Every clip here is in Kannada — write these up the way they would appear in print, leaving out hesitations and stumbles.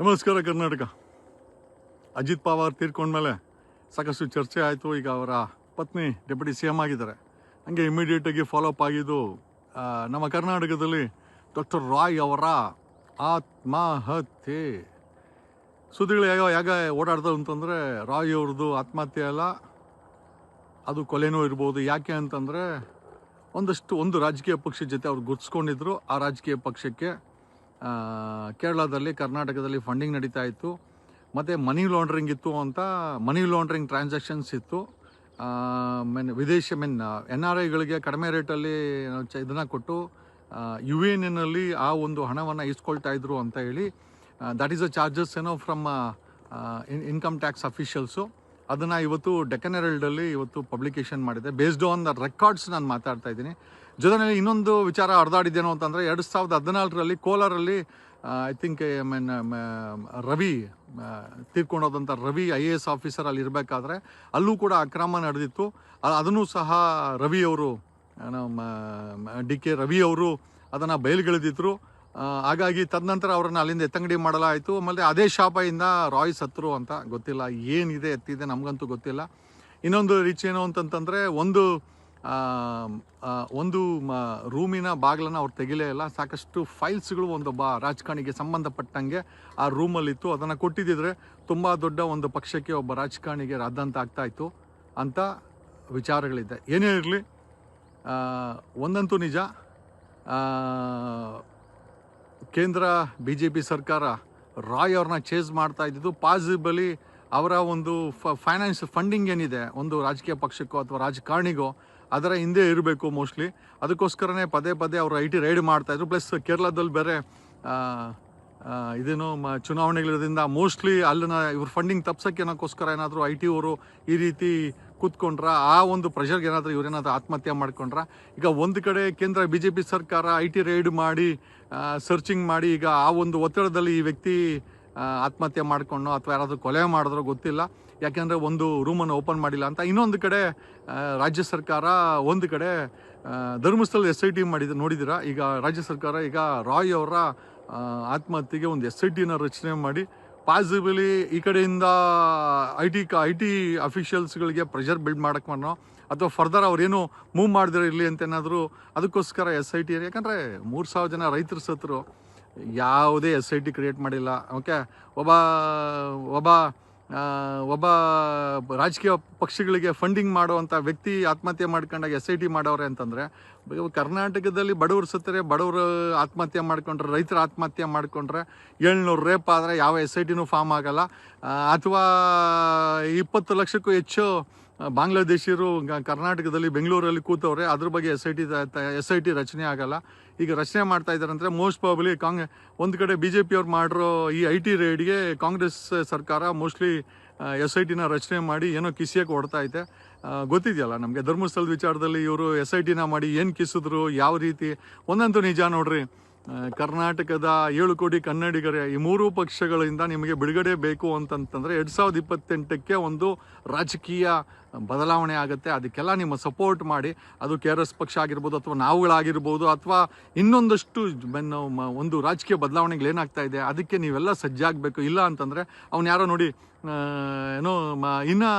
ನಮಸ್ಕಾರ ಕರ್ನಾಟಕ. ಅಜಿತ್ ಪವಾರ್ ತೀರ್ಕೊಂಡ್ಮೇಲೆ ಸಾಕಷ್ಟು ಚರ್ಚೆ ಆಯಿತು. ಈಗ ಅವರ ಪತ್ನಿ ಡೆಪ್ಯೂಟಿ ಸಿ ಎಮ್ ಆಗಿದ್ದಾರೆ. ಹಂಗೆ ಇಮಿಡಿಯೇಟಾಗಿ ಫಾಲೋಅಪ್ ಆಗಿದ್ದು ನಮ್ಮ ಕರ್ನಾಟಕದಲ್ಲಿ ಡಾಕ್ಟರ್ ರಾಯ್ ಅವರ ಆತ್ಮಹತ್ಯೆ ಸುದ್ದಿಗಳು ಯಾಗ ಓಡಾಡ್ತವೆ ಅಂತಂದರೆ, ರಾಯ್ ಅವ್ರದ್ದು ಆತ್ಮಹತ್ಯೆ ಅಲ್ಲ, ಅದು ಕೊಲೆನೂ ಇರ್ಬೋದು. ಯಾಕೆ ಅಂತಂದರೆ ಒಂದು ರಾಜಕೀಯ ಪಕ್ಷದ ಜೊತೆ ಅವ್ರು ಗುರ್ಸ್ಕೊಂಡಿದ್ರು. ಆ ರಾಜಕೀಯ ಪಕ್ಷಕ್ಕೆ ಕೇರಳದಲ್ಲಿ, ಕರ್ನಾಟಕದಲ್ಲಿ ಫಂಡಿಂಗ್ ನಡೀತಾ ಇತ್ತು. ಮತ್ತು ಮನಿ ಲಾಂಡ್ರಿಂಗ್ ಇತ್ತು ಅಂತ, ಮನಿ ಲಾಂಡ್ರಿಂಗ್ ಟ್ರಾನ್ಸಾಕ್ಷನ್ಸ್ ಇತ್ತು. ಎನ್ ಆರ್ ಐಗಳಿಗೆ ಕಡಿಮೆ ರೇಟಲ್ಲಿ ಇದನ್ನು ಕೊಟ್ಟು UAEನಲ್ಲಿ ಆ ಒಂದು ಹಣವನ್ನು ಇಸ್ಕೊಳ್ತಾ ಇದ್ರು ಅಂತ ಹೇಳಿ that is a charges from income tax officials. ಅದನ್ನು ಇವತ್ತು ಡೆಕ್ಕನ್ ಹೆರಾಲ್ಡಲ್ಲಿ ಇವತ್ತು ಪಬ್ಲಿಕೇಶನ್ ಮಾಡಿದೆ. ಬೇಸ್ಡ್ ಆನ್ ದ ರೆಕಾರ್ಡ್ಸ್ ನಾನು ಮಾತಾಡ್ತಾ ಇದ್ದೀನಿ. ಜೊತೆಯಲ್ಲಿ ಇನ್ನೊಂದು ವಿಚಾರ ಹರಿದಾಡಿದ್ದೇನೋ ಅಂತಂದರೆ, 2014ರಲ್ಲಿ ಕೋಲಾರಲ್ಲಿ ಐ ಥಿಂಕ್ ರವಿ ತೀರ್ಕೊಂಡೋದಂಥ ರವಿ IAS ಆಫೀಸರ್ ಅಲ್ಲಿ ಇರಬೇಕಾದ್ರೆ ಅಲ್ಲೂ ಕೂಡ ಅಕ್ರಮ ನಡೆದಿತ್ತು. ಅದನ್ನು ಸಹ ರವಿ ಅವರು DK ರವಿ ಅವರು ಅದನ್ನು ಬಯಲುಗೆಳೆದಿದ್ರು. ಹಾಗಾಗಿ ತದನಂತರ ಅವರನ್ನು ಅಲ್ಲಿಂದ ಎತ್ತಂಗಡಿ ಮಾಡಲಾಯಿತು. ಆಮೇಲೆ ಅದೇ ಶಾಪದಿಂದ ರಾಯ್ ಸತ್ರು ಅಂತ ಗೊತ್ತಿಲ್ಲ, ಏನಿದೆ ಎತ್ತಿದೆ ನಮಗಂತೂ ಗೊತ್ತಿಲ್ಲ. ಇನ್ನೊಂದು ರೀಚ್ ಏನು ಅಂತಂತಂದರೆ, ಒಂದು ರೂಮಿನ ಬಾಗಿಲನ್ನು ಅವ್ರು ತೆಗಿಲೇ ಇಲ್ಲ. ಸಾಕಷ್ಟು ಫೈಲ್ಸ್ಗಳು ಒಂದೊಬ್ಬ ರಾಜಕಾರಣಿಗೆ ಸಂಬಂಧಪಟ್ಟಂಗೆ ಆ ರೂಮಲ್ಲಿತ್ತು. ಅದನ್ನು ಕೊಟ್ಟಿದ್ದಿದ್ರೆ ತುಂಬ ದೊಡ್ಡ ಒಂದು ಪಕ್ಷಕ್ಕೆ, ಒಬ್ಬ ರಾಜಕಾರಣಿಗೆ ರಾದ್ಧಾಂತ ಆಗ್ತಾಯಿತ್ತು ಅಂತ ವಿಚಾರಗಳಿದೆ. ಏನೇ ಇರಲಿ, ಒಂದಂತೂ ನಿಜ, ಕೇಂದ್ರ BJP ಸರ್ಕಾರ ರಾಯ್ ಅವ್ರನ್ನ ಚೇಸ್ ಮಾಡ್ತಾ ಇದ್ದಿದ್ದು ಪಾಸಿಬಲಿ ಅವರ ಒಂದು ಫಂಡಿಂಗ್ ಏನಿದೆ ಒಂದು ರಾಜಕೀಯ ಪಕ್ಷಕ್ಕೋ ಅಥವಾ ರಾಜಕಾರಣಿಗೋ ಅದರ ಹಿಂದೆ ಇರಬೇಕು ಮೋಸ್ಟ್ಲಿ. ಅದಕ್ಕೋಸ್ಕರನೇ ಪದೇ ಅವರು IT ರೈಡ್ ಮಾಡ್ತಾಯಿದ್ರು. ಪ್ಲಸ್ ಕೇರಳದಲ್ಲಿ ಬೇರೆ ಇದೇನು ಚುನಾವಣೆಗಳಿರೋದ್ರಿಂದ ಮೋಸ್ಟ್ಲಿ ಅಲ್ಲಿನ ಇವ್ರ ಫಂಡಿಂಗ್ ತಪ್ಸೋಕ್ಕೇನಕ್ಕೋಸ್ಕರ ಏನಾದರೂ IT ಅವರು ಈ ರೀತಿ ಕೂತ್ಕೊಂಡ್ರ, ಆ ಒಂದು ಪ್ರೆಷರ್ಗೆ ಏನಾದರೂ ಇವರೇನಾದರೂ ಆತ್ಮಹತ್ಯೆ ಮಾಡ್ಕೊಂಡ್ರ. ಈಗ ಒಂದು ಕಡೆ ಕೇಂದ್ರ BJP ಸರ್ಕಾರ IT ರೈಡ್ ಮಾಡಿ ಸರ್ಚಿಂಗ್ ಮಾಡಿ, ಈಗ ಆ ಒಂದು ಒತ್ತಡದಲ್ಲಿ ಈ ವ್ಯಕ್ತಿ ಆತ್ಮಹತ್ಯೆ ಮಾಡಿಕೊಂಡು ಅಥವಾ ಯಾರಾದರೂ ಕೊಲೆ ಮಾಡಿದ್ರೋ ಗೊತ್ತಿಲ್ಲ. ಯಾಕೆಂದರೆ ಒಂದು ರೂಮನ್ನು ಓಪನ್ ಮಾಡಿಲ್ಲ ಅಂತ. ಇನ್ನೊಂದು ಕಡೆ ರಾಜ್ಯ ಸರ್ಕಾರ, ಒಂದು ಕಡೆ ಧರ್ಮಸ್ಥಳ SIT ನೋಡಿದ್ದೀರಾ. ಈಗ ರಾಜ್ಯ ಸರ್ಕಾರ ಈಗ ರಾಯ್ ಅವರ ಆತ್ಮಹತ್ಯೆಗೆ ಒಂದು SITನ ರಚನೆ ಮಾಡಿ ಪಾಸಿಬಲಿ ಈ ಕಡೆಯಿಂದ IT ಅಫಿಷಿಯಲ್ಸ್ಗಳಿಗೆ ಪ್ರೆಷರ್ ಬಿಲ್ಡ್ ಮಾಡೋಕ್ಕೆ ಅಥವಾ ಫರ್ದರ್ ಅವ್ರೇನು ಮೂವ್ ಮಾಡಿದ್ರೆ ಇರಲಿ ಅಂತ ಏನಾದರೂ ಅದಕ್ಕೋಸ್ಕರ SIT. ಯಾಕಂದರೆ 3,000 ಜನ ರೈತರು ಸತ್ರು, ಯಾವುದೇ SIT ಕ್ರಿಯೇಟ್ ಮಾಡಿಲ್ಲ. ಓಕೆ, ಒಬ್ಬ ರಾಜಕೀಯ ಪಕ್ಷಗಳಿಗೆ ಫಂಡಿಂಗ್ ಮಾಡುವಂಥ ವ್ಯಕ್ತಿ ಆತ್ಮಹತ್ಯೆ ಮಾಡ್ಕೊಂಡಾಗ SIT ಮಾಡವ್ರೆ ಅಂತಂದರೆ, ಕರ್ನಾಟಕದಲ್ಲಿ ಬಡವರು ಸತ್ತರೆ, ಬಡವರು ಆತ್ಮಹತ್ಯೆ ಮಾಡ್ಕೊಂಡ್ರೆ, ರೈತರ ಆತ್ಮಹತ್ಯೆ ಮಾಡ್ಕೊಂಡ್ರೆ 700 ರೇಪ್ ಆದರೆ ಯಾವ SITನೂ ಫಾರ್ಮ್ ಆಗಲ್ಲ. ಅಥವಾ 20 ಲಕ್ಷಕ್ಕೂ ಹೆಚ್ಚು ಬಾಂಗ್ಲಾದೇಶಿಯರು ಕರ್ನಾಟಕದಲ್ಲಿ ಬೆಂಗಳೂರಲ್ಲಿ ಕೂತವ್ರೆ, ಅದ್ರ ಬಗ್ಗೆ SIT ರಚನೆ ಆಗಲ್ಲ. ಈಗ ರಚನೆ ಮಾಡ್ತಾ ಇದ್ದಾರೆ ಅಂದರೆ ಮೋಸ್ಟ್ ಪ್ರಾಬಲಿ ಒಂದು ಕಡೆ BJP ಅವ್ರು ಮಾಡಿರೋ ಈ IT ರೈಡ್ಗೆ ಕಾಂಗ್ರೆಸ್ ಸರ್ಕಾರ ಮೋಸ್ಟ್ಲಿ SITನ ರಚನೆ ಮಾಡಿ ಏನೋ ಕಿಸಿಯಕ್ಕೆ ಹೊಡ್ತಾ ಐತೆ. ಗೊತ್ತಿದೆಯಲ್ಲ ನಮಗೆ, ಧರ್ಮಸ್ಥಳದ ವಿಚಾರದಲ್ಲಿ ಇವರು SITನ ಮಾಡಿ ಏನು ಕಿಸಿದ್ರು, ಯಾವ ರೀತಿ. ಒಂದಂತೂ ನಿಜ ನೋಡ್ರಿ, ಕರ್ನಾಟಕದ 7 ಕೋಟಿ ಕನ್ನಡಿಗರ ಈ 3 ಪಕ್ಷಗಳಿಂದ ನಿಮಗೆ ಬಿಡುಗಡೆ ಬೇಕು ಅಂತಂತಂದರೆ 2028ಕ್ಕೆ ಒಂದು ರಾಜಕೀಯ ಬದಲಾವಣೆ ಆಗುತ್ತೆ. ಅದಕ್ಕೆಲ್ಲ ನಿಮ್ಮ ಸಪೋರ್ಟ್ ಮಾಡಿ. ಅದು KRS ಪಕ್ಷ ಆಗಿರ್ಬೋದು, ಅಥವಾ ನಾವುಗಳಾಗಿರ್ಬೋದು, ಅಥವಾ ಇನ್ನೊಂದಷ್ಟು ಒಂದು ರಾಜಕೀಯ ಬದಲಾವಣೆಗಳು ಏನಾಗ್ತಾ ಇದೆ, ಅದಕ್ಕೆ ನೀವೆಲ್ಲ ಸಜ್ಜಾಗಬೇಕು. ಇಲ್ಲ ಅಂತಂದರೆ ಅವ್ನು ಯಾರೋ ನೋಡಿ ಇನ್ನು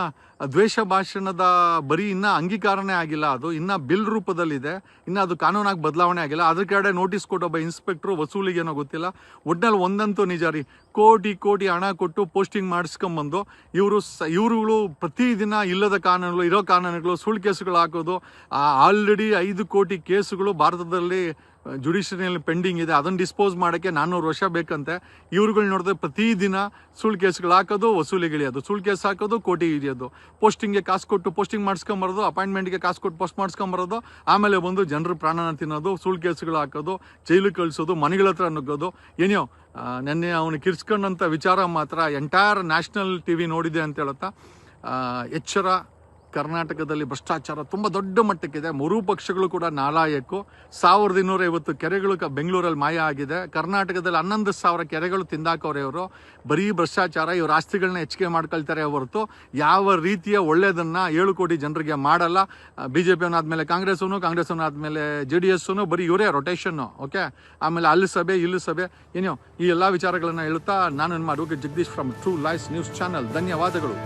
ದ್ವೇಷ ಭಾಷಣದ ಬರೀ ಇನ್ನೂ ಅಂಗೀಕಾರನೇ ಆಗಿಲ್ಲ, ಅದು ಇನ್ನೂ ಬಿಲ್ ರೂಪದಲ್ಲಿದೆ, ಇನ್ನೂ ಅದು ಕಾನೂನಾಗಿ ಬದಲಾವಣೆ ಆಗಿಲ್ಲ. ಅದ್ರ ಕಡೆ ನೋಟಿಸ್ ಕೊಟ್ಟು ಒಬ್ಬ ಇನ್ಸ್ಪೆಕ್ಟ್ರು ವಸೂಲಿಗೇನೋ ಗೊತ್ತಿಲ್ಲ. ಒಟ್ಟಿನಲ್ಲಿ ಒಂದಂತೂ ನಿಜ ರೀ, ಕೋಟಿ ಹಣ ಕೊಟ್ಟು ಪೋಸ್ಟಿಂಗ್ ಮಾಡಿಸ್ಕೊಂಬಂದು ಇವ್ರುಗಳು ಪ್ರತಿದಿನ ಇಲ್ಲದ ಕಾನೂನುಗಳು, ಇರೋ ಕಾನೂನುಗಳು, ಸುಳ್ಳು ಕೇಸುಗಳು ಹಾಕೋದು. ಆಲ್ರೆಡಿ 5 ಕೋಟಿ ಕೇಸುಗಳು ಭಾರತದಲ್ಲಿ ಜುಡಿಷಿಯರಿಯಲ್ಲಿ ಪೆಂಡಿಂಗ್ ಇದೆ. ಅದನ್ನು ಡಿಸ್ಪೋಸ್ ಮಾಡೋಕ್ಕೆ 400 ವರ್ಷ ಬೇಕಂತೆ. ಇವ್ರುಗಳು ನೋಡಿದ್ರೆ ಪ್ರತಿದಿನ ಸುಳ್ಳು ಕೇಸುಗಳು ಹಾಕೋದು, ವಸೂಲಿಗಿಳಿಯೋದು, ಸುಳ್ಳು ಕೇಸ್ ಹಾಕೋದು, ಕೋಟಿ ಹಿಡಿಯೋದು, ಪೋಸ್ಟಿಂಗ್ಗೆ ಕಾಸು ಕೊಟ್ಟು ಪೋಸ್ಟಿಂಗ್ ಮಾಡಿಸ್ಕೊಂಬರೋದು, ಅಪಾಯಿಂಟ್ಮೆಂಟ್ಗೆ ಕಾಸು ಕೊಟ್ಟು ಪೋಸ್ಟ್ ಮಾಡಿಸ್ಕೊಂಬರೋದು, ಆಮೇಲೆ ಬಂದು ಜನರ ಪ್ರಾಣನ ತಿನ್ನೋದು, ಸುಳ್ಳು ಕೇಸುಗಳು ಹಾಕೋದು, ಜೈಲಿಗೆ ಕಳಿಸೋದು, ಮನೆಗಳ ಹತ್ರ ನುಗ್ಗೋದು. ಏನೋ ನೆನ್ನೆ ಅವನು ಕಿರ್ಸ್ಕೊಂಡಂಥ ವಿಚಾರ ಮಾತ್ರ ಎಂಟೈರ್ ನ್ಯಾಷನಲ್ TV ನೋಡಿದೆ ಅಂತ ಹೇಳುತ್ತಾ, ಎಚ್ಚರ, ಕರ್ನಾಟಕದಲ್ಲಿ ಭ್ರಷ್ಟಾಚಾರ ತುಂಬ ದೊಡ್ಡ ಮಟ್ಟಕ್ಕಿದೆ. ಮೂರೂ ಪಕ್ಷಗಳು ಕೂಡ ನಾಲಾಯಕ್ಕು. 1250 ಕೆರೆಗಳು ಬೆಂಗಳೂರಲ್ಲಿ ಮಾಯ ಆಗಿದೆ. ಕರ್ನಾಟಕದಲ್ಲಿ 11,000 ಕೆರೆಗಳು ತಿಂದಾಕವ್ರೆ ಇವರು. ಬರೀ ಭ್ರಷ್ಟಾಚಾರ, ಇವ್ರ ಆಸ್ತಿಗಳನ್ನ ಹೆಚ್ಚಿಗೆ ಮಾಡ್ಕೊಳ್ತಾರೆ ಹೊರತು ಯಾವ ರೀತಿಯ ಒಳ್ಳೆಯದನ್ನು 7 ಕೋಟಿ ಜನರಿಗೆ ಮಾಡಲ್ಲ. BJP ಆದಮೇಲೆ ಕಾಂಗ್ರೆಸ್ ಆದಮೇಲೆ JDS ಬರೀ ಇವರೇ ರೊಟೇಷನ್ನು. ಓಕೆ, ಆಮೇಲೆ ಅಲ್ಲಿ ಸಭೆ ಇಲ್ಲಿ ಸಭೆ ಏನೋ ಈ ಎಲ್ಲ ವಿಚಾರಗಳನ್ನು ಹೇಳುತ್ತಾ ನಾನು ನಿಮ್ಮ advocate Jagadish from true life news channel. ಧನ್ಯವಾದಗಳು.